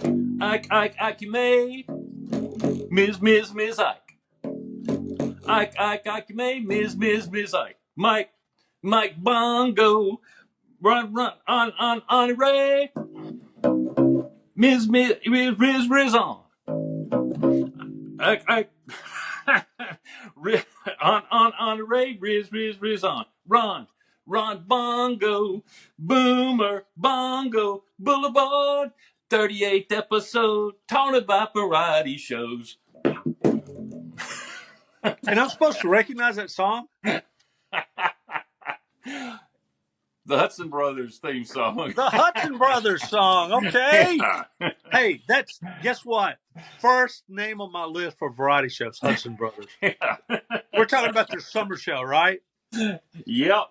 Ike, you made Ms. Ike. Ike, you made Ms. Ike. Mike Bongo, run on the Ray. Ms. Riz on. Ike, on the Ray, Riz on. Ron Bongo, Boomer Bongo Boulevard. 38th episode, talking about variety shows. And I'm supposed to recognize that song? The Hudson Brothers theme song. The Hudson Brothers song. Okay. Yeah. Hey, guess what? First name on my list for variety shows, Hudson Brothers. Yeah. We're talking about their summer show, right? Yep.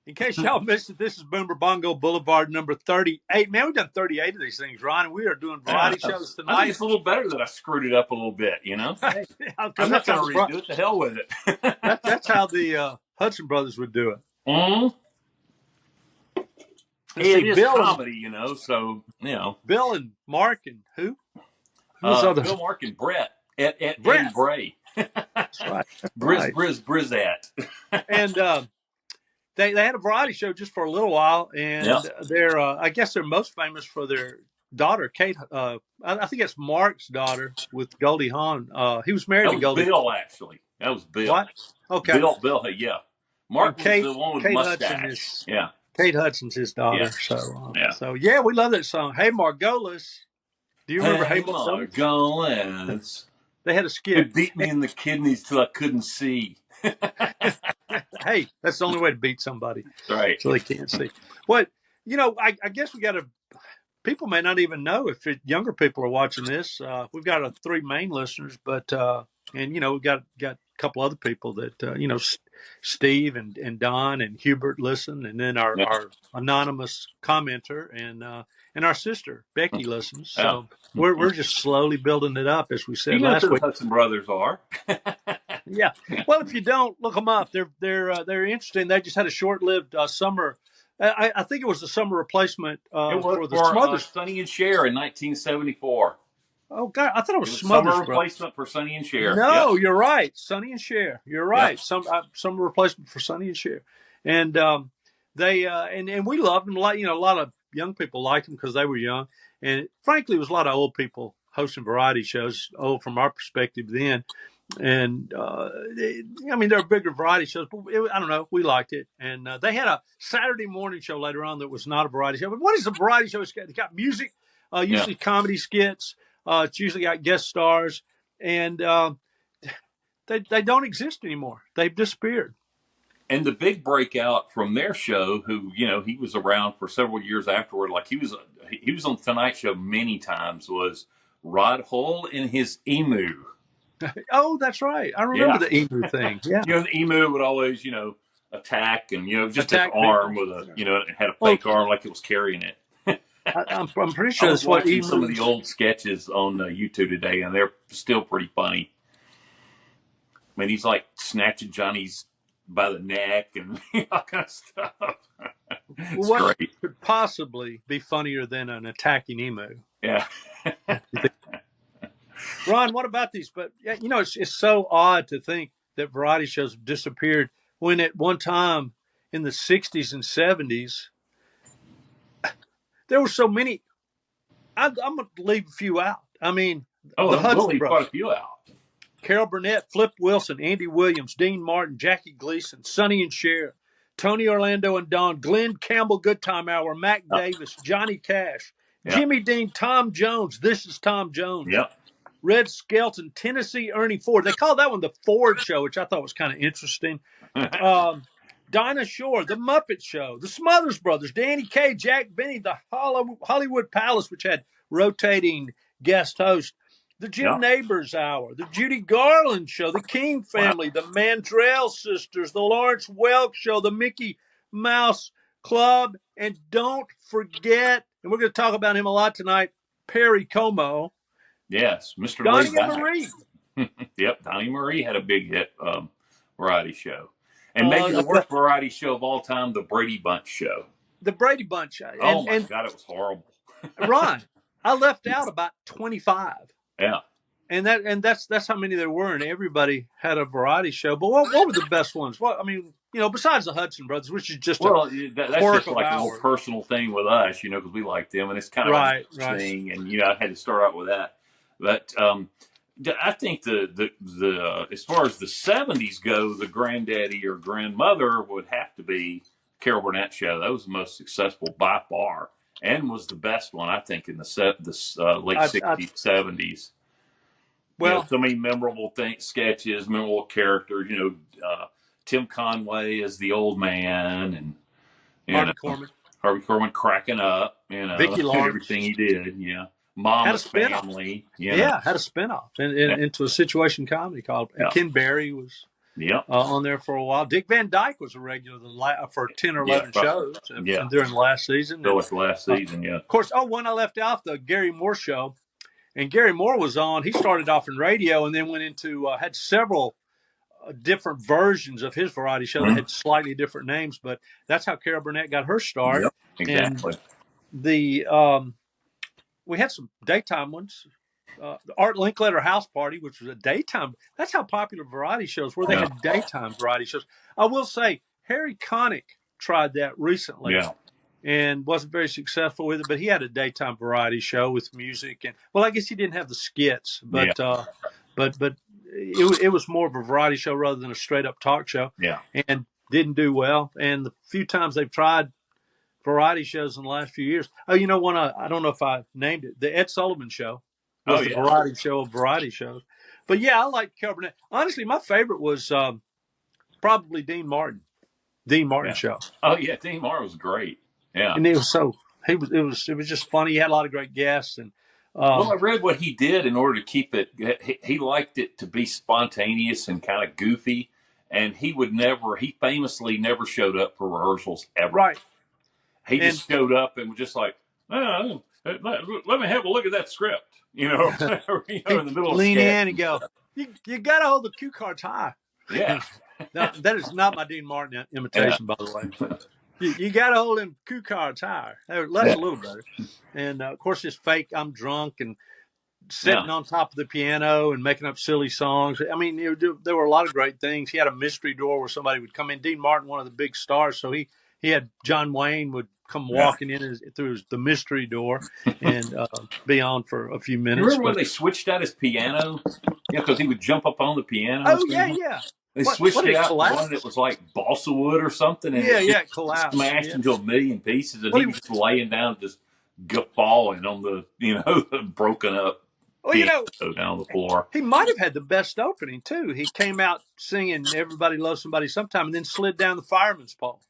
In case y'all missed it, this is Boomer Bongo Boulevard number 38. Man, we've done 38 of these things, Ron, and we are doing variety shows I tonight. think it's a little better that I screwed it up a little bit, you know? Hey, I'm not going to redo it. The hell with it. That's how the Hudson Brothers would do it. Mm-hmm. It is comedy, you know, so, you know. Bill and Mark and who? Bill, Mark, and Brett. At Brett. Bray. That's right. Brizat. And they had a variety show just for a little while, and they're I guess they're most famous for their daughter, Kate. I think it's Mark's daughter with Goldie Hawn. He was married to Goldie. Bill, actually. That was Bill. What? Okay. Bill, yeah. Mark was the one with the mustache. Yeah. Kate Hudson's his daughter. Yeah. So yeah, we love that song. Hey Margolis. Do you remember Hey Margolis? They had a skit. It beat me in the kidneys till I couldn't see. Hey, that's the only way to beat somebody. Right. So they can't see. What, you know, I guess we got to, people may not even know if younger people are watching this. We've got 3 main listeners, but, and, you know, we've got a couple other people that, you know, Steve and Don and Hubert listen. And then our anonymous commenter and our sister, Becky, listens. So we're just slowly building it up, as we said last week. The Hudson Brothers are. Yeah. Well, if you don't, look them up. They're interesting. They just had a short-lived summer. I think it was the summer replacement for the Smothers. Sonny and Cher in 1974. Oh God, I thought it was Smothers. Summer replacement for Sonny and Cher. No, You're right. Sonny and Cher. You're right. Summer replacement for Sonny and Cher, and they and we loved them a lot. You know, a lot of young people liked them because they were young, and frankly, it was a lot of old people hosting variety shows. Old from our perspective then. And, I mean, there are bigger variety shows, but I don't know. We liked it. And they had a Saturday morning show later on that was not a variety show. But what is a variety show? It's got music, usually comedy skits. It's usually got guest stars. And they don't exist anymore. They've disappeared. And the big breakout from their show, who, you know, he was around for several years afterward, like he was on the Tonight Show many times, was Rod Hull and his emu. Oh, that's right. I remember the emu thing. Yeah. You know, the emu would always, you know, attack and, you know, just attack his arm with a, you know, it had a fake arm like it was carrying it. I'm pretty sure that's what emus. Some of the old sketches on YouTube today, and they're still pretty funny. I mean, he's like snatching Johnny's by the neck and all kind of stuff. It's what great. Could possibly be funnier than an attacking emu? Yeah. Ron, what about these? But, you know, it's so odd to think that variety shows have disappeared when at one time in the 60s and 70s, there were so many. I'm going to leave a few out. I mean, the Hudson Brothers. Quite a few out. Carol Burnett, Flip Wilson, Andy Williams, Dean Martin, Jackie Gleason, Sonny and Cher, Tony Orlando and Don, Glenn Campbell, Good Time Hour, Mac Davis, Johnny Cash, Jimmy Dean, Tom Jones. This is Tom Jones. Yep. Red Skelton, Tennessee Ernie Ford. They called that one the Ford Show, which I thought was kind of interesting. Dinah Shore, The Muppet Show, The Smothers Brothers, Danny Kaye, Jack Benny, The Hollywood Palace, which had rotating guest hosts, The Jim Neighbors Hour, The Judy Garland Show, The King Family, The Mandrell Sisters, The Lawrence Welk Show, The Mickey Mouse Club, and don't forget, and we're going to talk about him a lot tonight, Perry Como. Yes, Mr. Donnie and Marie. Yep, Donnie Marie had a big hit variety show. And maybe the worst variety show of all time, The Brady Bunch Show. The Brady Bunch. And, my God, it was horrible. Ron, I left out about 25. Yeah. And that's how many there were, and everybody had a variety show. But what were the best ones? Well, I mean, besides the Hudson Brothers, which is just a Well, that's quirk just of like a little ours. personal thing with us, because we like them, and it's kind of a Right, niche right. thing, and I had to start out with that. But I think the as far as the '70s go, the granddaddy or grandmother would have to be Carol Burnett show. That was the most successful by far, and was the best one I think in the late I '60s, '70s. well, So many memorable sketches, memorable characters. Tim Conway as the old man, and Harvey Korman, Harvey Korman cracking up, Vicki everything Lawrence he did. Yeah, had a Mama's spinoff. Family. Yeah, had a spinoff Yeah, into a situation comedy called. And yeah, Ken Berry was yeah, on there for a while. Dick Van Dyke was a regular for 10 or yeah, 11 shows yeah. during the last season. So And it's the last season. Yeah, of course, one I left out, the Gary Moore show. And Gary Moore was on. He started off in radio and then went into had several different versions of his variety show that had slightly different names. But that's how Carol Burnett got her start. yep, exactly. And we had some daytime ones. The Art Linkletter House Party, which was a daytime. That's how popular variety shows were. They had daytime variety shows. I will say Harry Connick tried that recently. Yeah. And wasn't very successful with it, but he had a daytime variety show with music, and well, I guess he didn't have the skits, but it was more of a variety show rather than a straight up talk show. Yeah, and didn't do well. And the few times they've tried variety shows in the last few years, one I don't know if I named it, the Ed Sullivan Show was the variety show of variety shows. But yeah, I like Carol Burnett. Honestly, my favorite was probably Dean Martin show. Oh yeah, Dean Martin was great. Yeah, and it was just funny. He had a lot of great guests, and well, I read what he did in order to keep it. He liked it to be spontaneous and kind of goofy, and he famously never showed up for rehearsals ever. Right. He just showed up and was just like, let me have a look at that script. In the middle of lean in and go, you got to hold the cue cards high. Yeah. No, that is not my Dean Martin imitation, by the way. You got to hold them cue cards higher. That's a little better. And, of course, it's fake. I'm drunk and sitting on top of the piano and making up silly songs. I mean, there were a lot of great things. He had a mystery door where somebody would come in. Dean Martin, one of the big stars, so he had John Wayne would come walking in through the mystery door and be on for a few minutes. Remember when they switched out his piano? Yeah, because he would jump up on the piano. Oh, yeah. They switched it out to one that was like balsa wood or something. And it collapsed. Smashed into a million pieces. And he was just laying down, just guffawing on the broken up piano down on the floor. He might have had the best opening, too. He came out singing Everybody Loves Somebody Sometime and then slid down the fireman's pole.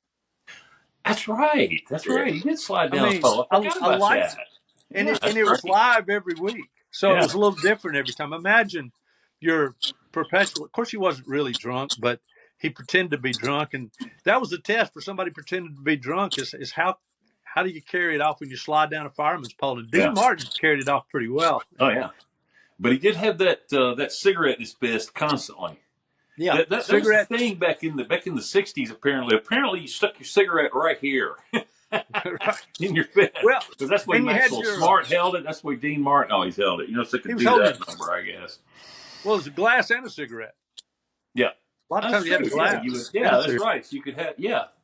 That's right. He did slide down the pole. I liked that. And it was live every week. So it was a little different every time. Imagine your perpetual. Of course, he wasn't really drunk, but he pretended to be drunk, and that was the test for somebody pretending to be drunk. Is how do you carry it off when you slide down a fireman's pole? And Dean Martin carried it off pretty well. Oh yeah, but he did have that cigarette in his fist constantly. Yeah, that cigarette was the thing back in the '60s. Apparently, you stuck your cigarette right here. In your fist. Well, because that's where Maxwell Smart held it. That's where Dean Martin always held it. So it could do that number, I guess. Well, it was a glass and a cigarette. Yeah. A lot of times you had a glass. That's right. So you could have,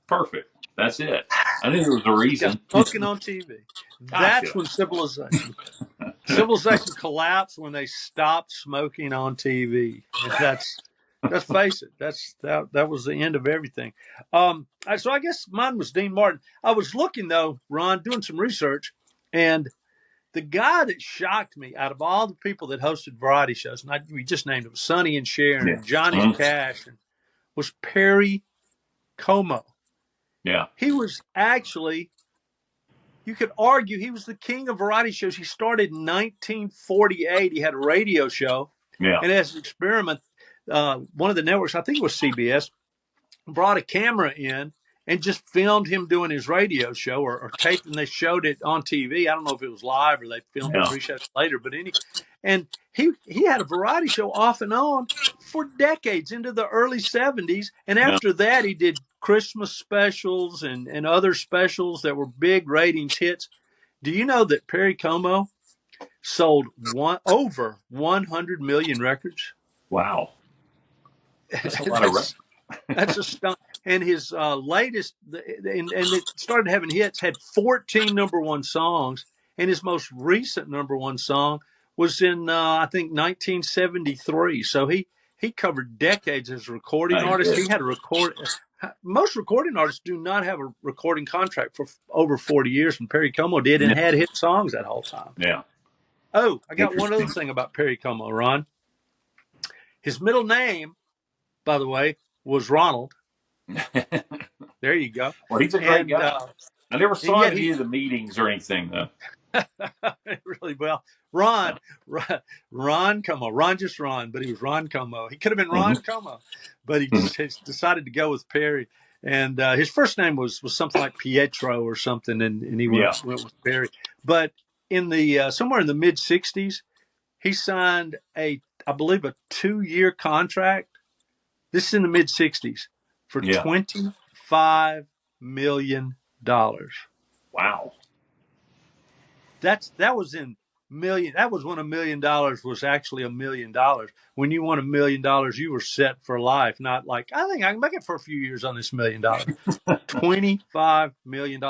perfect. That's it. I knew there was a reason. Smoking on TV. That's when civilization collapsed, when they stopped smoking on TV. Let's face it. That was the end of everything. So I guess mine was Dean Martin. I was looking, though, Ron, doing some research, and the guy that shocked me out of all the people that hosted variety shows, and we just named them, Sonny and Cher and Johnny Cash, was Perry Como. Yeah. He was actually, you could argue, he was the king of variety shows. He started in 1948. He had a radio show. Yeah. And as an experiment, one of the networks, I think it was CBS, brought a camera in and just filmed him doing his radio show or taped, and they showed it on TV. I don't know if it was live or they filmed it 3 shows later, but and he had a variety show off and on for decades into the early 70s. And after that, he did Christmas specials and other specials that were big ratings hits. Do you know that Perry Como sold over 100 million records. Wow. That's a lot of records. That's a stunt. And his latest, and it started having hits, had 14 number one songs. And his most recent number one song was in, I think, 1973. So he covered decades as a recording artist. He had a record. Most recording artists do not have a recording contract for over 40 years, and Perry Como did, and had hit songs that whole time. Yeah. Oh, I got one other thing about Perry Como, Ron. His middle name, by the way, was Ronald. There you go. Well, he's a great guy. I never saw him at any of the meetings or anything, though. Really well. Ron Como. Ron, just Ron, but he was Ron Como. He could have been Ron Como, but he just decided to go with Perry. And his first name was something like Pietro or something, and he went with Perry. But in the somewhere in the mid '60s, he signed I believe a 2-year contract. This is in the mid '60s for $25 million. Wow. That was in million. That was when $1 million was actually $1 million. When you won $1 million, you were set for life. Not like, I think I can make it for a few years on this $1 million. $25 million.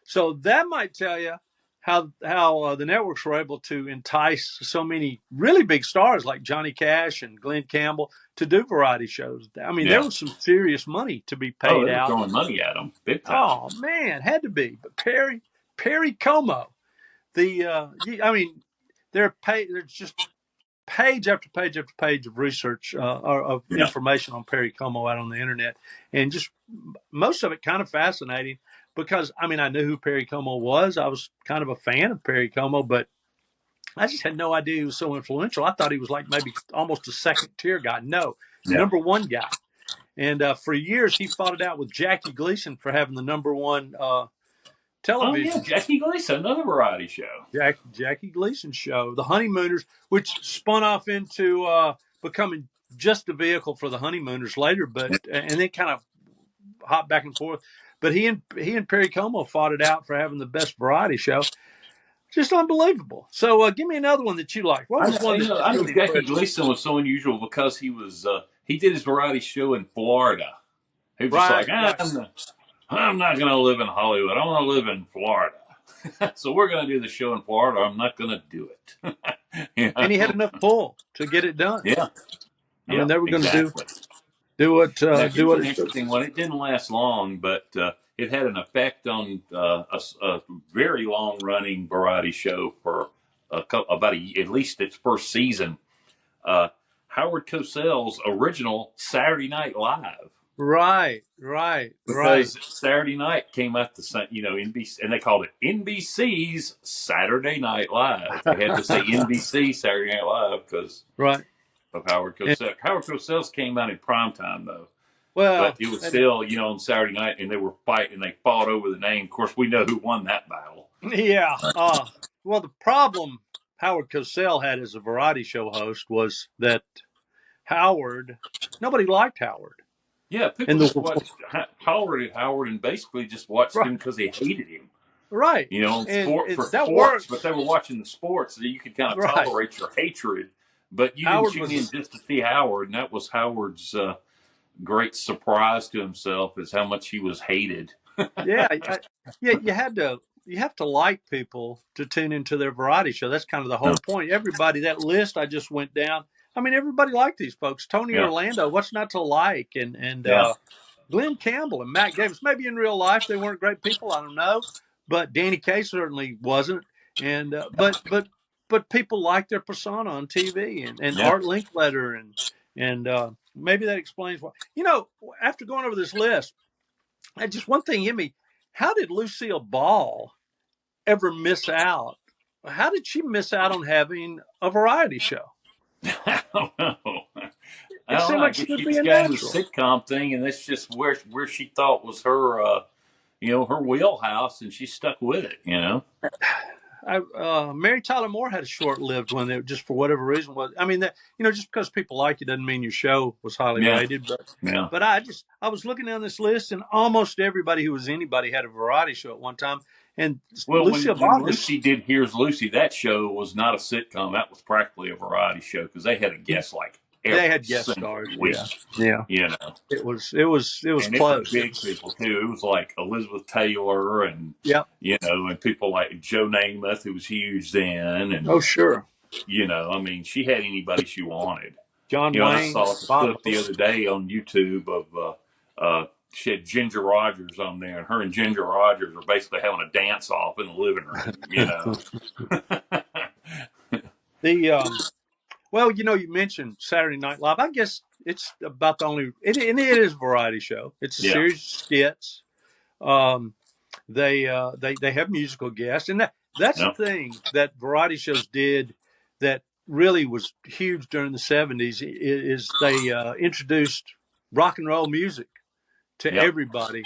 So that might tell you how the networks were able to entice so many really big stars like Johnny Cash and Glenn Campbell to do variety shows. I mean, there was some serious money to be paid they were out. throwing money at them, big time. Oh man, had to be. But Perry Como. There's just page after page after page of research of information on Perry Como out on the internet, and just most of it kind of fascinating because I knew who Perry Como was. I was kind of a fan of Perry Como, but I just had no idea he was so influential. I thought he was like maybe almost a second tier guy. No, number one guy. And for years he fought it out with Jackie Gleason for having the number one television. Oh, yeah, Jackie Gleason, another variety show. Jackie Gleason show, The Honeymooners, which spun off into becoming just a vehicle for the Honeymooners later, and then kind of hopped back and forth. But he and Perry Como fought it out for having the best variety show. Just unbelievable. So give me another one that you like. What was one that I know Jackie Gleason was so unusual because he was he did his variety show in Florida. He was just like, I'm not going to live in Hollywood. I want to live in Florida. So we're going to do the show in Florida. I'm not going to do it. And he had enough pull to get it done. Yeah. I mean, they were going to do what an interesting one. It didn't last long, but it had an effect on a very long-running variety show for at least its first season. Howard Cosell's original Saturday Night Live. Right. Because Saturday night came out NBC, and they called it NBC's Saturday Night Live. They had to say NBC Saturday Night Live because of Howard Cosell. Howard Cosell's came out in primetime though. Well, but it was still, on Saturday night, and they were fighting. They fought over the name. Of course, we know who won that battle. Yeah. Well, the problem Howard Cosell had as a variety show host was that nobody liked Howard. Yeah, people just watched Howard and basically just watched him because they hated him. Right. Sports, but they were watching the sports, so you could kind of tolerate your hatred. But you didn't tune in just to see Howard, and that was Howard's great surprise to himself is how much he was hated. You have to like people to tune into their variety show. That's kind of the whole point. Everybody, that list I just went down, everybody liked these folks. Tony Orlando, what's not to like? And Glenn Campbell and Matt Davis. Maybe in real life they weren't great people. I don't know. But Danny Kaye certainly wasn't. And but people like their persona on TV. And Art Linkletter. And maybe that explains why. After going over this list, just one thing hit me. How did Lucille Ball ever miss out? How did she miss out on having a variety show? I don't know. I don't know. I guess she just got into the sitcom thing, and that's just where she thought was her, her wheelhouse, and she stuck with it. Mary Tyler Moore had a short-lived one that just for whatever reason was. Just because people like you doesn't mean your show was highly rated. But I was looking down this list, and almost everybody who was anybody had a variety show at one time. And Well, Lucy when Abbott, Lucy did Here's Lucy, that show was not a sitcom. That was practically a variety show because they had a guest like they every had guest single stars. week, Yeah, yeah. you know. It was And it was close. big people too. It was like Elizabeth Taylor and Yeah. and people like Joe Namath, who was huge then, and Oh, sure. I mean, she had anybody she wanted. John And I Wayne, saw a Bob clip the Hope. other day on YouTube of she had Ginger Rogers on there, and her and Ginger Rogers are basically having a dance off in the living room. The well, you mentioned Saturday Night Live. I guess it's about the only and it is a variety show. It's a Yeah, series of skits. Um, they have musical guests, and that's the yeah, thing that variety shows did that really was huge during the '70s. Is they introduced rock and roll music to yeah, everybody.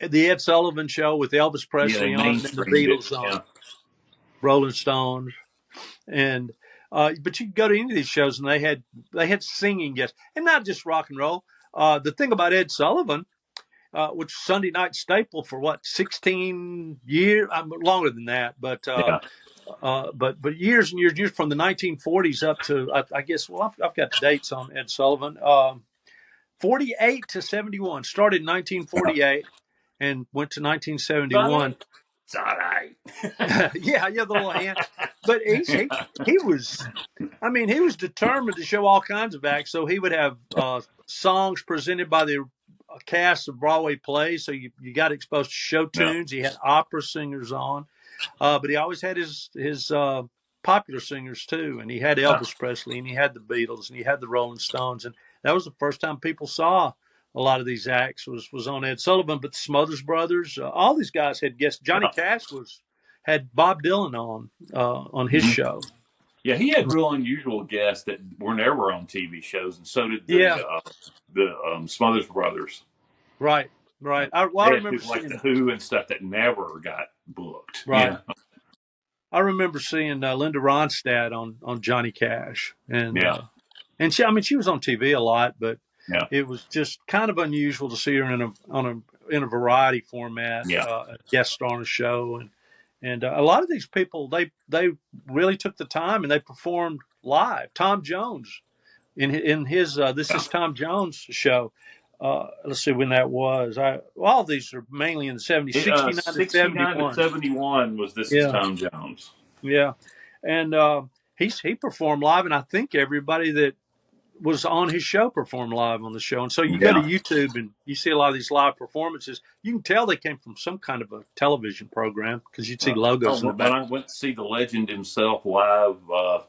The Ed Sullivan Show with Elvis yeah. They Presley on, and the mainstreamed it. Beatles on, Yeah, Rolling Stones, and but you could go to any of these shows, and they had singing guests, and not just rock and roll. The thing about Ed Sullivan, which was Sunday night staple for 16 years, longer than that, yeah. but years and years from the 1940s up to I guess. Well, I've got the dates on Ed Sullivan. 48 to 71. Started in 1948 and went to 1971. It's all right. Yeah, the little hand. But Yeah, he was, I mean, he was determined to show all kinds of acts. So he would have songs presented by the cast of Broadway plays. So you got exposed to show yeah, tunes. He had opera singers on, but he always had his popular singers too. And he had Elvis Presley, and he had the Beatles, and he had the Rolling Stones. And that was the first time people saw a lot of these acts was on Ed Sullivan. But the Smothers Brothers, all these guys had guests. Johnny Cash had Bob Dylan on his Mhm. show. Yeah. He had real unusual guests that were never on TV shows, and so did Yeah, the Smothers Brothers. right. I They had remember people like the seeing Who and stuff that never got booked. right. I remember seeing Linda Ronstadt on Johnny Cash, Yeah, and she was on TV a lot, but yeah, it was just kind of unusual to see her in a variety format, yeah. a guest star on a show, and a lot of these people they really took the time and they performed live. Tom Jones in his This Yeah. Is Tom Jones show. Let's see when that was. All of these are mainly in the 70s, 69 to 69 to 71. 71 was This Is Yeah, Tom Jones. yeah, and he performed live, and I think everybody that was on his show performed live on the show. And so you go to Yeah. YouTube and you see a lot of these live performances. You can tell they came from some kind of a television program because you'd see logos in the When back. I went to see the legend himself live, a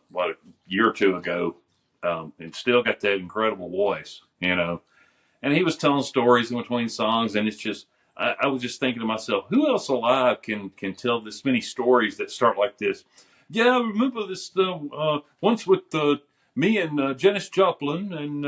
year or two ago, and still got that incredible voice. And he was telling stories in between songs, and it's just, I was just thinking to myself, who else alive can tell this many stories that start like this? Yeah, I remember this once with me and Janis Joplin, and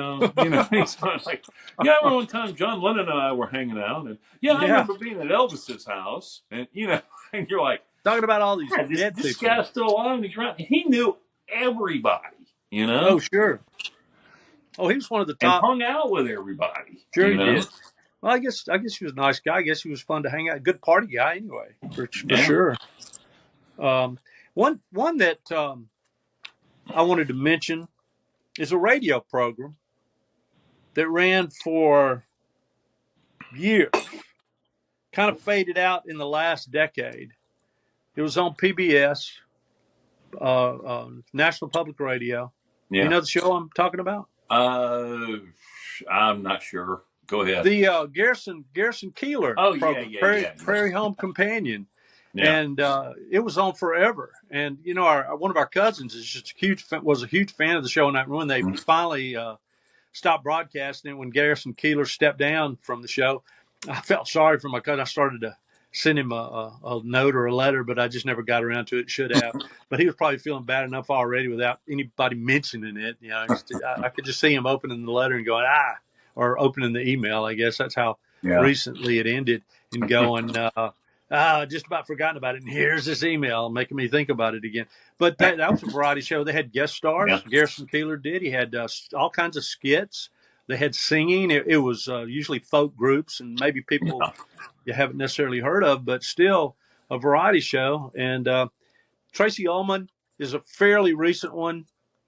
he's like, yeah, I remember one time John Lennon and I were hanging out, and yeah, I Yeah, remember being at Elvis's house, and and you're like, talking about all these yeah, dead this people. guy's still alive, and he's right. He knew everybody. Oh, sure. Oh, he was one of the And top. hung out with everybody. Sure, he did. Well, I guess he was a nice guy. I guess he was fun to hang out. Good party guy, anyway, for Yeah. sure. One that I wanted to mention is a radio program that ran for years, kind of faded out in the last decade. It was on PBS, National Public Radio. Yeah. You know the show I'm talking about? I'm not sure. Go ahead. The Garrison Keillor program, Prairie Home Companion. Yeah. And it was on forever. And one of our cousins is just was a huge fan of the show. And when they finally stopped broadcasting it, when Garrison Keillor stepped down from the show, I felt sorry for my cousin. I started to send him a note or a letter, but I just never got around to it. Should have. But he was probably feeling bad enough already without anybody mentioning it. I could just see him opening the letter and going, or opening the email. I guess that's how recently it ended, and going, just about forgotten about it. And here's this email making me think about it again. But that was a variety show. They had guest stars. Yeah. Garrison Keillor did. He had all kinds of skits. They had singing. It was usually folk groups and maybe people you haven't necessarily heard of, but still a variety show, and Tracy Ullman is a fairly recent one.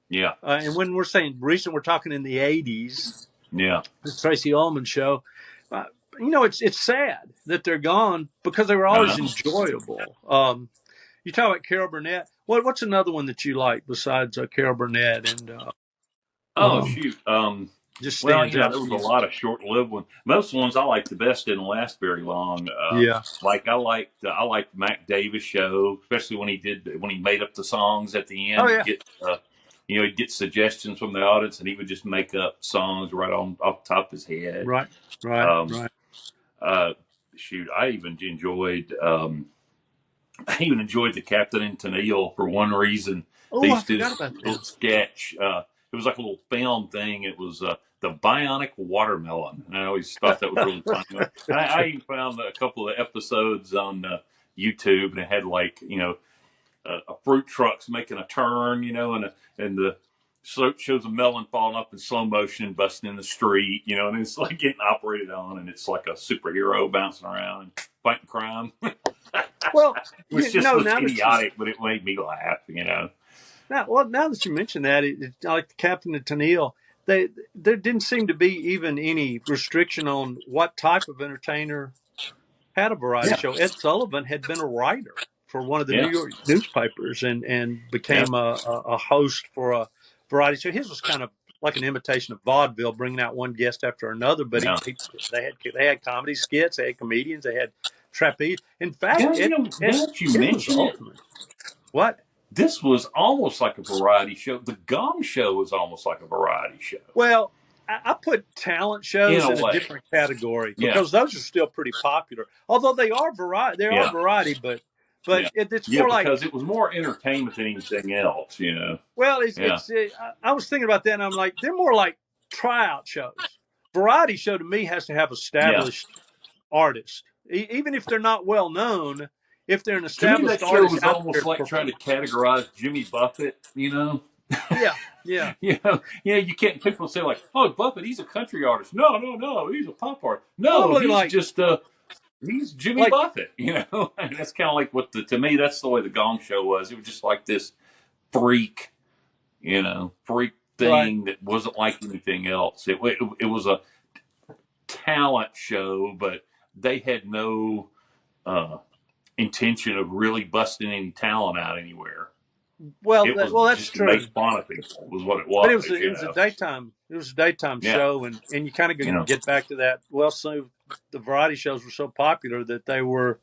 Yeah. And when we're saying recent, we're talking in the 80s. Yeah. The Tracy Ullman show. Uh, it's sad that they're gone because they were I always know. enjoyable. You talk about Carol Burnett. What's another one that you like besides Carol Burnett and Oh, shoot. just Well, stands out there to was a you? lot of short-lived ones. Most ones I liked the best didn't last very long. Yeah. Like I liked Mac Davis show, especially when he made up the songs at the Oh end. yeah. He'd get suggestions from the audience, and he would just make up songs right on off the top of his head. Right. Right. Um, Right. Shoot, I even enjoyed the Captain and Tennille for one reason. They Oh, I used to do forgot this about little that. sketch. It was like a little film thing. It was the Bionic Watermelon, and I always thought that was really funny. I even found a couple of episodes on YouTube, and it had a fruit truck's making a turn, and the so shows a melon falling up in slow motion and busting in the street, and it's like getting operated on, and it's like a superhero bouncing around and fighting crime. Well, Which just was idiotic, but it made me laugh. now that you mention that, like the Captain and Tennille, there didn't seem to be even any restriction on what type of entertainer had a variety Yeah, show. Ed Sullivan had been a writer for one of the New yeah, York newspapers and yeah, became a host for a variety show. His was kind of like an imitation of vaudeville, bringing out one guest after another. But yeah. they had comedy skits, they had comedians, they had trapeze. In fact, Yeah, now that you his was the mention it, ultimate. What? this was almost like a variety show. The Gong Show was almost like a variety show Well, I put talent in shows a in a way. different category Yeah, because those are still pretty popular. Although they are variety, yeah, but yeah, it's yeah. more like, Because it was more entertainment than anything else. well, Yeah, I was thinking about that, and I'm like, they're more like tryout shows. Variety show to me has to have yeah. established artists, even if they're not well known. If they're an To me, that established show artist was out there almost to like trying perform. to categorize Jimmy Buffett. Yeah, yeah, You can't. People say like, "Oh, Buffett, he's a country artist." No, no, no, he's a pop artist. well, I'm No, looking he's like just he's Jimmy like Buffett. And that's kind of like to me, that's the way the Gong Show was. It was just like this freak, freak right. thing that wasn't like anything else. It was a talent show, but they had no uh, intention of really busting any talent out anywhere. It was That's just to make true. fun of people, was what it But was. it was a daytime Yeah, show, and you kind you of know, get back to that. Well, so the variety shows were so popular that they were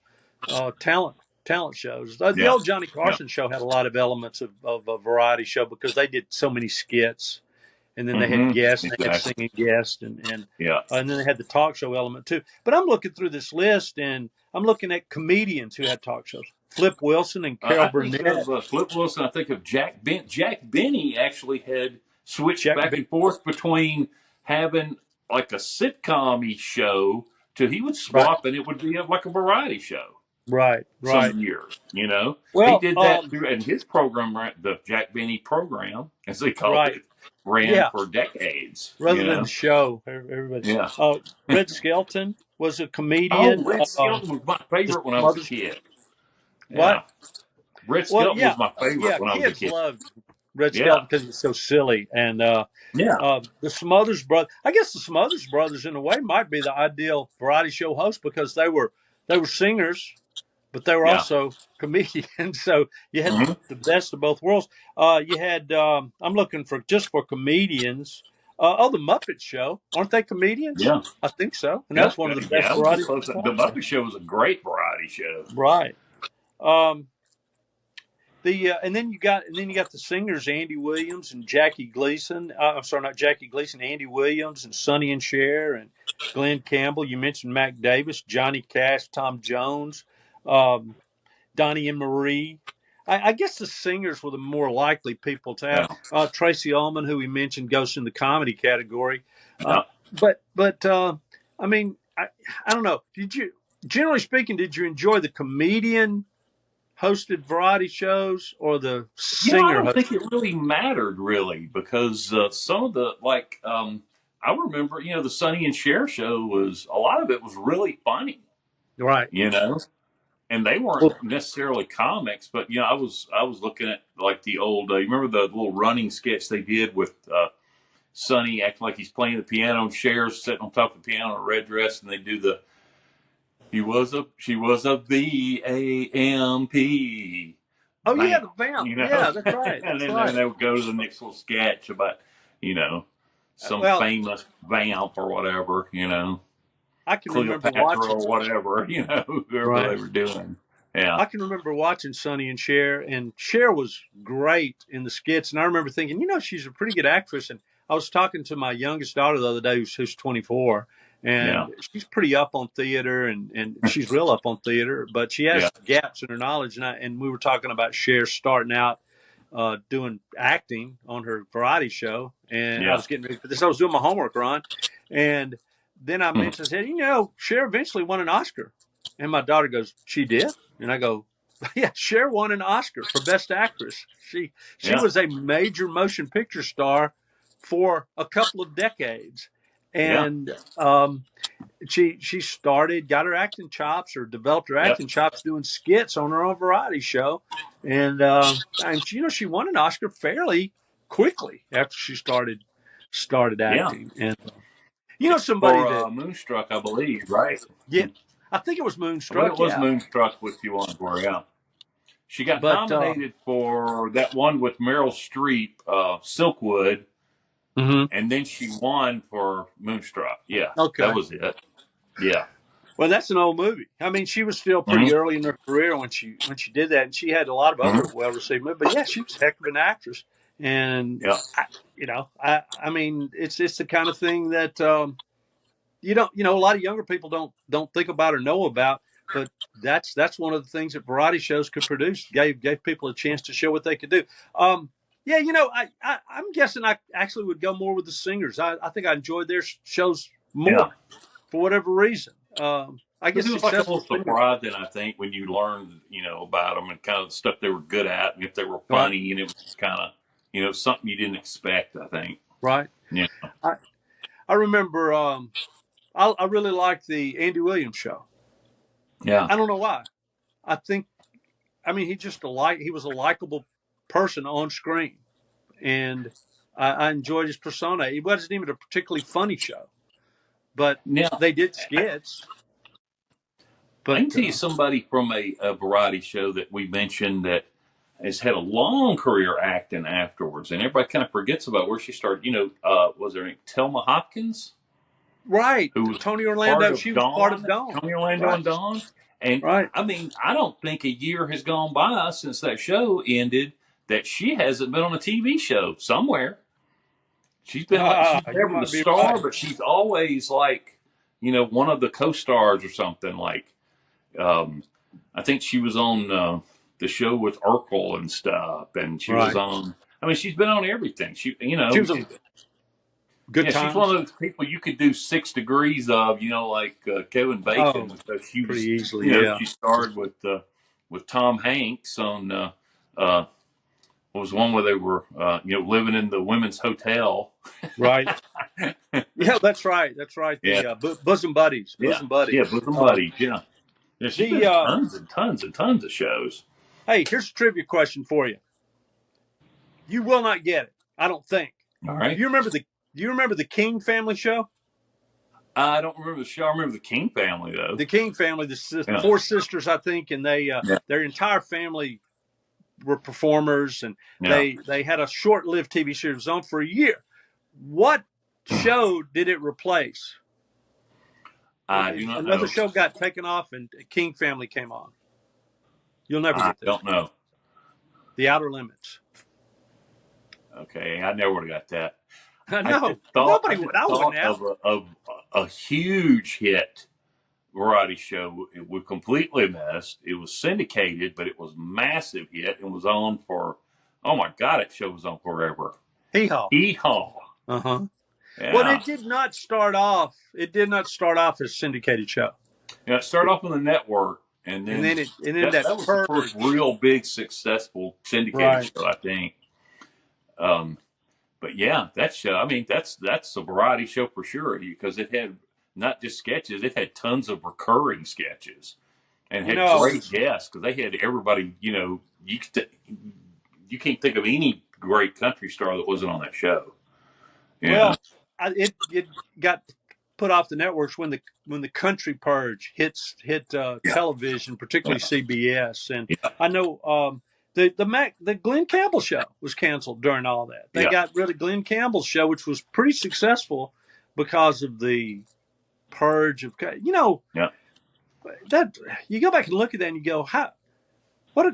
talent shows. The yeah, old Johnny yeah, Carson show had a lot of elements of a variety show because they did so many skits, and then they had hmm guests, and they had exactly. singing guests, Yeah, and then they had the talk show element too. But I'm looking through this list, and I'm looking at comedians who had talk shows. Flip Wilson and Carol I think Burnett, of Flip Wilson. I think of Jack Benny. Jack Benny actually had switched Jack. back and forth between having like a sitcom-y show to he would Right, swap and it would be like a variety show right, right. some years. He Well, did that through, and his program, the Jack Benny program, as they called right. it, ran Yeah, for decades. rather than the show. Everybody. Yeah. Red Skelton was a Oh, comedian. Red Skelton was my The favorite when I was a Smothers. kid. What? Yeah, Red Well, Skelton yeah, was my favorite when I was a kids kid. loved Red Yeah, Skelton because he's so silly. And yeah, the Smothers Brothers. I guess the Smothers Brothers, in a way, might be the ideal variety show host because they were singers, but they were yeah. also comedians. So you had hmm the best of both worlds. You had. I'm looking for just for comedians. The Muppet Show, aren't they comedians? Yeah. I think so, and Yeah, that's one of the yeah, best I would get variety close. The shows out there. Muppet Show was a great variety show. Right. Um, and then you got the singers Andy Williams and Jackie Gleason. I'm sorry, not Jackie Gleason. Andy Williams and Sonny and Cher and Glenn Campbell. You mentioned Mac Davis, Johnny Cash, Tom Jones, um, Donnie and Marie. I guess the singers were the more likely people to Yeah, have. Tracy Ullman, who we mentioned, goes in the comedy category. Uh, yeah. but I mean, I don't know. Generally speaking, did you enjoy the comedian hosted variety shows or the I singer don't think hosted? it really mattered really because some of the I remember the Sonny and Cher show was a lot of it was really funny. Right. You know, and they weren't Well, necessarily comics, but I was looking at like the old. You remember the little running sketch they did with Sonny acting like he's playing the piano, and Cher's sitting on top of the piano in a red dress, and they do the she was a VAMP. oh yeah, Bam, the vamp. Yeah, that's right. and That's then right. they would go to the next little sketch about, you know, some Well, famous vamp or whatever, I can remember Cleopatra watching. or whatever, whoever Right. they were doing. Yeah, I can remember watching Sonny and Cher was great in the skits. And I remember thinking, she's a pretty good actress. And I was talking to my youngest daughter the other day, who's 24, yeah, and she's pretty up on theater, and she's real up on theater, but she yeah, has gaps in her knowledge. And we were talking about Cher starting out doing acting on her variety show, and I yeah. was getting ready for this. I was doing my homework, Ron, and then I Hmm. mentioned, I said, Cher eventually won an Oscar, and my daughter goes, "She did?" And I go, "Yeah, Cher won an Oscar for Best Actress. She Yeah, was a major motion picture star for a couple of decades, yeah, and she got her acting chops or developed her yep, acting chops doing skits on her own variety show, and she won an Oscar fairly quickly after she started yeah. acting, and somebody For that, Moonstruck, I believe, right? yeah, I think it was I believe Moonstruck, it was yeah, Moonstruck with you on for, yeah. She got but nominated for that one with Meryl Streep, Silkwood, mhm. and then she won for Moonstruck. Yeah, that Okay. was it. Yeah. Well, that's an old movie. I mean, she was still pretty Hmm. early in her career when she did that, and she had a lot of other Hmm. well received movies. But yeah, she was a heck of an actress, and Yeah. I mean, it's the kind of thing that a lot of younger people don't think about or know about. But that's one of the things that variety shows could produce. Gave people a chance to show what they could do. Yeah, I'm guessing I actually would go more with the singers. I think I enjoyed their shows Yeah. more for whatever reason. I Because guess it was like a successful little singers, surprising, I think, when you learned, about them and kind of the stuff they were good at, and if they were right? funny, and it was kind of, something you didn't expect. I think. Right. Yeah. I I remember. I really liked the Andy Williams show. Yeah. I don't know why. I think. I mean, he was a likable person on screen, and I enjoyed his persona. It wasn't even a particularly funny show, but Now, they did skits. I can But tell you somebody from a variety show that we mentioned that has had a long career acting afterwards, and everybody kind of forgets about where she started. Was her name Thelma Hopkins, right, who was Tony part Orlando, of she was part of Dawn, Dawn. Tony Orlando Right, and Dawn. And right. I mean, I don't think a year has gone by since that show ended that she hasn't been on a TV show somewhere. She's You never the might be star, right. but she's always like, one of the co-stars or something like. Um, I think she was on the show with Urkel and stuff, and she was Right. on. I mean, she's been on everything. She was on Good Yeah, she's one Times. of those people you could do 6 degrees of. Like Kevin Bacon, Oh, because she pretty was. easily, yeah. She starred with Tom Hanks on. What was one where they were living in the women's hotel. Right. Yeah, that's right. That's right. Yeah, The bosom buddies, yeah, bosom yeah. buddies. Bosom buddies. Yeah, yeah. She's been The in tons and tons and tons of shows. Hey, here's a trivia question for you. You will not get it, I don't think. All Do right. you remember the King family show? I don't remember the show. I remember the King family though. The King family, the Yeah. four sisters, I think, and Yeah. their entire family were performers, and Yeah. they had a short-lived TV show. It was on for a year. What show did it replace? I do not Another know. show got taken off, and King family came on. You'll never I get this don't one. know. The Outer Limits. Okay, I never would have got that. I I know. just thought I Nobody just would. I wouldn't thought have. of a huge hit variety show. It was completely missed. It was syndicated, but it was a massive hit and was on for, oh my God, it show was on forever. Hee haw. Hee-haw. Uh-huh. Yeah. Well, it did not start off. It did not start off as a syndicated show, It started off on the network, and then that that was the first purge. real big successful syndicated Right. show, I think. But yeah, that show. I mean, that's a variety show for sure because it had not just sketches; it had tons of recurring sketches. and You know, had I great was guests because they had everybody. You can't think of any great country star that wasn't on that show. Yeah, well, it got put off the networks when the country purge hit yeah, television, particularly yeah, CBS. And yeah, I know the Glenn Campbell show was canceled during all that. They yeah. got rid of Glenn Campbell's show, which was pretty successful because of the purge of Yeah. that. You go back and look at that and you go, how what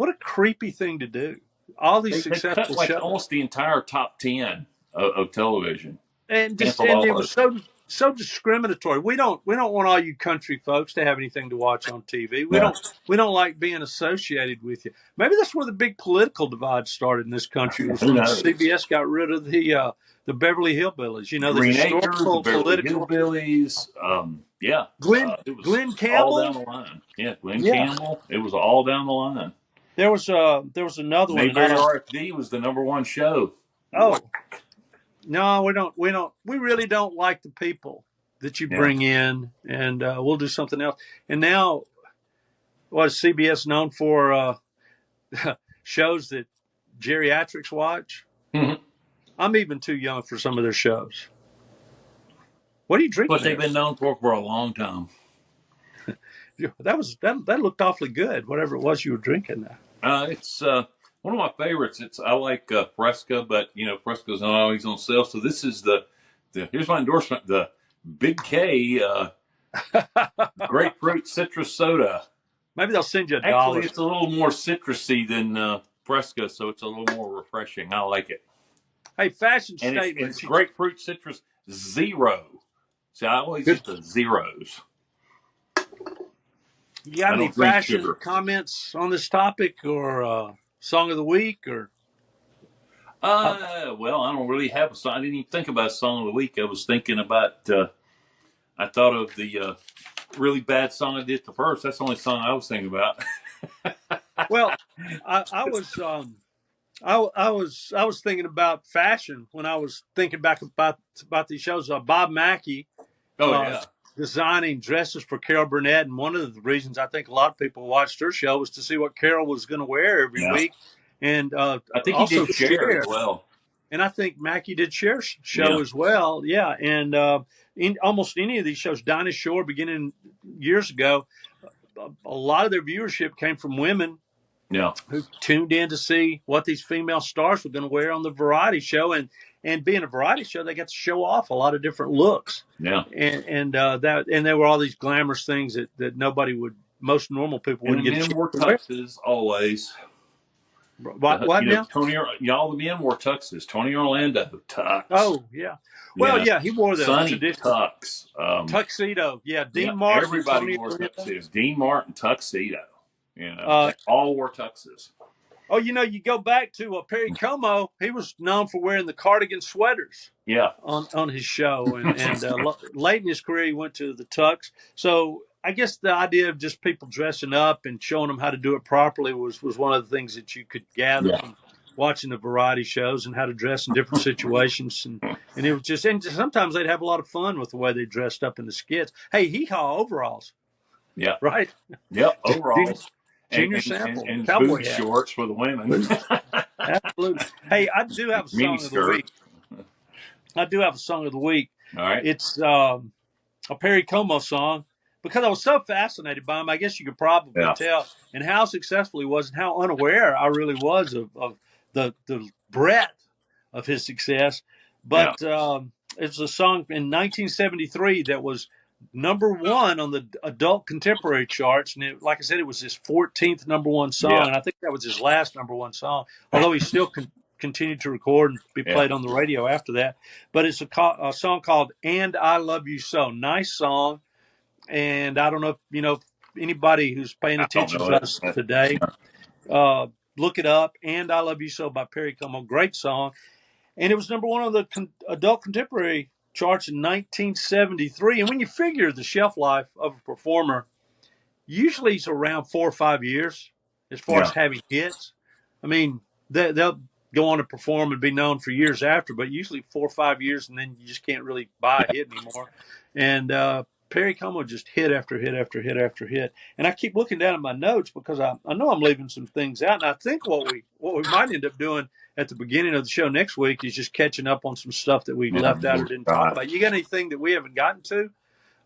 a creepy thing to do. All these They cut successful like shows. almost the entire top 10 of television. Canceled And all it of was it. so discriminatory. We don't want all you country folks to have anything to watch on TV. Yeah. We don't like being associated with you. Maybe that's where the big political divide started in this country, was Who when knows? CBS got rid of the Beverly Hillbillies. You know, the Green Acres, the historical Beverly political. Hillbillies. Yeah, it was Glenn all down Campbell. the line. Yeah, Glenn Yeah, Campbell. It was all down the line. there was another one, and I Mayberry don't. RFD was the number one show. Wow. Oh no, we really don't like the people that you Yeah. bring in, and we'll do something else. And now, what is CBS known for? Shows that geriatrics watch. Mhm. I'm even too young for some of their shows. What are you What drinking they've there? been known for a long time. That looked awfully good. Whatever it was you were drinking there. It's one of my favorites. I like Fresca, but Fresca's not always on sale. So this is the here's my endorsement: the Big K grapefruit citrus soda. Maybe they'll send you Actually, $1. it's a little more citrusy than Fresca, so it's a little more refreshing. I like it, Hey, fashion and it's statement. grapefruit citrus zero. See, I always Good. get the zeros. You got I any don't drink fashion sugar. comments on this topic, or song of the week, or? Well, I don't really have a song. I didn't even think about a song of the week. I was thinking about. I thought of the really bad song I did the first. That's the only song I was thinking about. Well, I was I was thinking about fashion when I was thinking back about these shows. Bob Mackie Oh uh, yeah, designing dresses for Carol Burnett, and one of the reasons I think a lot of people watched her show was to see what Carol was going to wear every yeah. week, and I think he also did share Cher. as well. And I think Mackie did Cher's show Yeah, as well. Yeah, and in almost any of these shows, Dinah Shore, beginning years ago, a lot of their viewership came from women yeah, who tuned in to see what these female stars were going to wear on the variety show, and being a variety show, they got to show off a lot of different looks, yeah. and there were all these glamorous things that most normal people And the wouldn't get a men chance wore to wear. tuxes always. What now? Tony, all the men wore tuxes. Tony Orlando tux. Oh yeah, well Yeah, yeah, he wore the Sonny traditional tux. tuxedo. Yeah, Yeah, Dean Martin and everybody Tony wore Orlando. tuxedos. Dean Martin tuxedo. Uh, They all wore tuxes. oh, you go back to Perry Como. He was known for wearing the cardigan sweaters Yeah, on his show, and late in his career, he went to the tux. So I guess the idea of just people dressing up and showing them how to do it properly was one of the things that you could gather yeah. from watching the variety shows and how to dress in different situations. And it was just, and sometimes they'd have a lot of fun with the way they dressed up in the skits. Hey, hee haw overalls, Yeah. right? Yep. Junior, Overalls junior sample, and cowboy booty hat. shorts for the women. Absolutely. Hey, I do have a Mini song of the week. skirt. I do have a song of the week. All right. It's a Perry Como song because I was so fascinated by him. I guess you could probably Yeah. tell, and how successful he was, and how unaware I really was of the breadth of his success. But it's a song in 1973 that was number one on the adult contemporary charts, and like I said, it was his 14th number one song, Yeah. and I think that was his last number one song. Although he still continued to record and be played on the radio after that. But it's a song called "And I Love You So." Nice song, and I don't know if anybody who's paying attention to us today. Look it up. "And I Love You So" by Perry Como. Great song. And it was number one on the adult contemporary charts in 1973. And when you figure the shelf life of a performer, usually it's around 4 or 5 years as far as having hits. I mean, they'll go on to perform and be known for years after, but usually 4 or 5 years, and then you just can't really buy a hit anymore. And Perry Como just hit after hit after hit after hit. And I keep looking down at my notes because I know I'm leaving some things out. And I think what we might end up doing at the beginning of the show next week is just catching up on some stuff that we left out or didn't talk about. You got anything that we haven't gotten to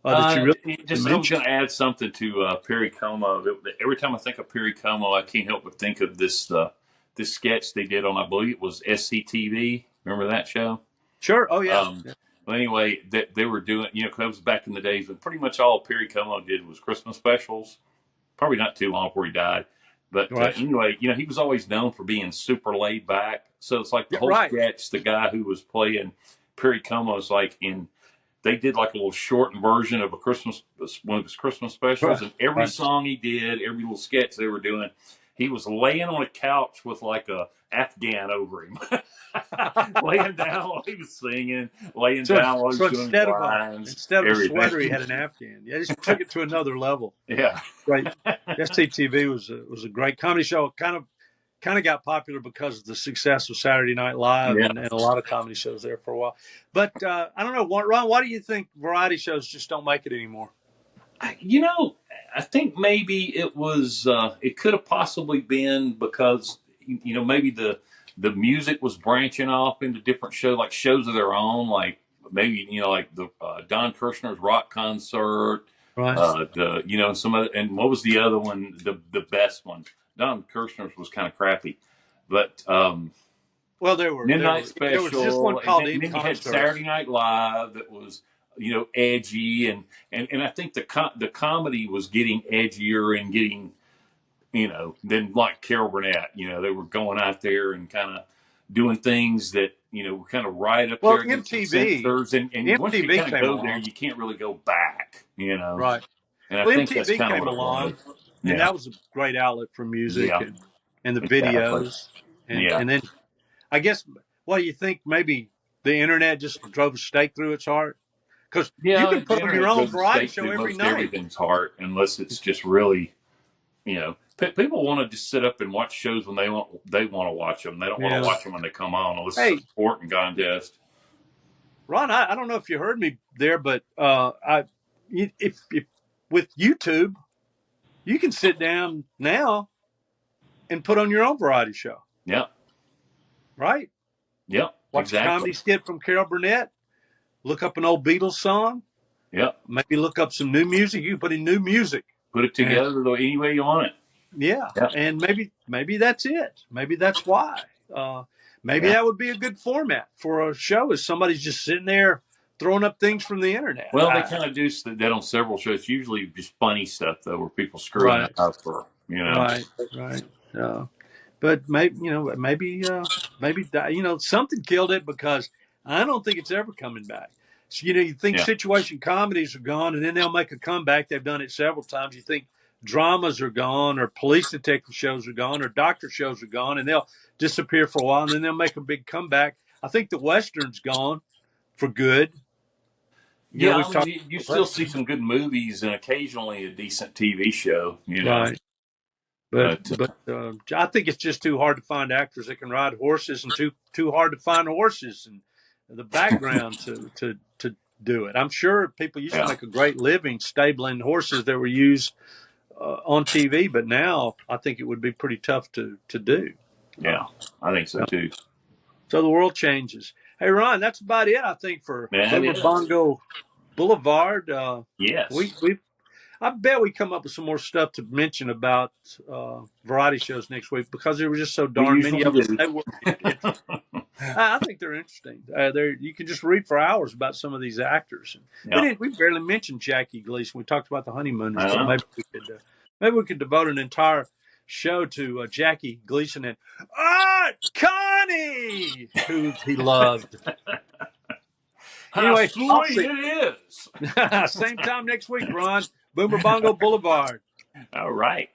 that you really I was going to add something to Perry Como. Every time I think of Perry Como, I can't help but think of this sketch they did on, I believe it was SCTV. Remember that show? Sure. Oh, yeah. Well, anyway, they were doing, because that was back in the days when pretty much all Perry Como did was Christmas specials. Probably not too long before he died. But anyway, he was always known for being super laid back. So it's like the whole sketch, the guy who was playing Perry Como is like they did like a little shortened version of one of his Christmas specials. And every song he did, every little sketch they were doing, he was laying on a couch with like a Afghan over him. Laying down while he was singing, laying down while he was doing lines. Instead of a sweater, he had an Afghan. Yeah, he just took it to another level. Yeah. Right. SCTV was a great comedy show. Kind of got popular because of the success of Saturday Night Live and a lot of comedy shows there for a while. But I don't know, Ron, why do you think variety shows just don't make it anymore? I think maybe it was, it could have possibly been because, maybe the music was branching off into different shows, like shows of their own, like maybe, like the Don Kirshner's rock concert, right? And some other, and what was the other one, the best one? Don Kirshner's was kind of crappy, but well, there were Midnight there was Special, just one called and then you had Saturday Night Live that was edgy, and I think the comedy was getting edgier and getting than like Carol Burnett. They were going out there and kind of doing things that were kind of right up there against the censors, and MTV once you kind of go there, you can't really go back. Right. And I think MTV that's kind of came what along, it was. and that was a great outlet for music and the videos, and then I guess what do you think? Maybe the internet just drove a stake through its heart. Because you can put on your own variety show every night. Everything's heart, unless it's just really, people want to just sit up and watch shows when they want to watch them. They don't want to watch them when they come on unless it's a sporting contest. Ron, I don't know if you heard me there, but if with YouTube, you can sit down now and put on your own variety show. Yeah. Right? Yeah. Watch a comedy skit from Carol Burnett. Look up an old Beatles song. Yeah. Maybe look up some new music. You can put in new music. Put it together any way you want it. Yeah. And maybe that's it. Maybe that's why. Maybe that would be a good format for a show is somebody's just sitting there throwing up things from the internet. Well, they kind of do that on several shows. It's usually just funny stuff, though, where people screw it up for, Right. But maybe something killed it because I don't think it's ever coming back. So, you think situation comedies are gone, and then they'll make a comeback. They've done it several times. You think dramas are gone, or police detective shows are gone, or doctor shows are gone, and they'll disappear for a while, and then they'll make a big comeback. I think the Western's gone for good. You still see some good movies and occasionally a decent TV show. Right. But I think it's just too hard to find actors that can ride horses, and too hard to find horses and the background to do it. I'm sure people used to make a great living stabling horses that were used on TV, but now I think it would be pretty tough to do. Yeah, I think so too. So the world changes. Hey, Ron, that's about it, I think, for Boomer Bongo Boulevard. Yes. I bet we come up with some more stuff to mention about variety shows next week because there were just so darn many of them. I think they're interesting. You can just read for hours about some of these actors. We barely mentioned Jackie Gleason. We talked about the Honeymooners. So maybe we could devote an entire show to Jackie Gleason and Connie, who he loved. Anyway, it is. Same time next week, Ron. Boomer Bongo Boulevard. All right.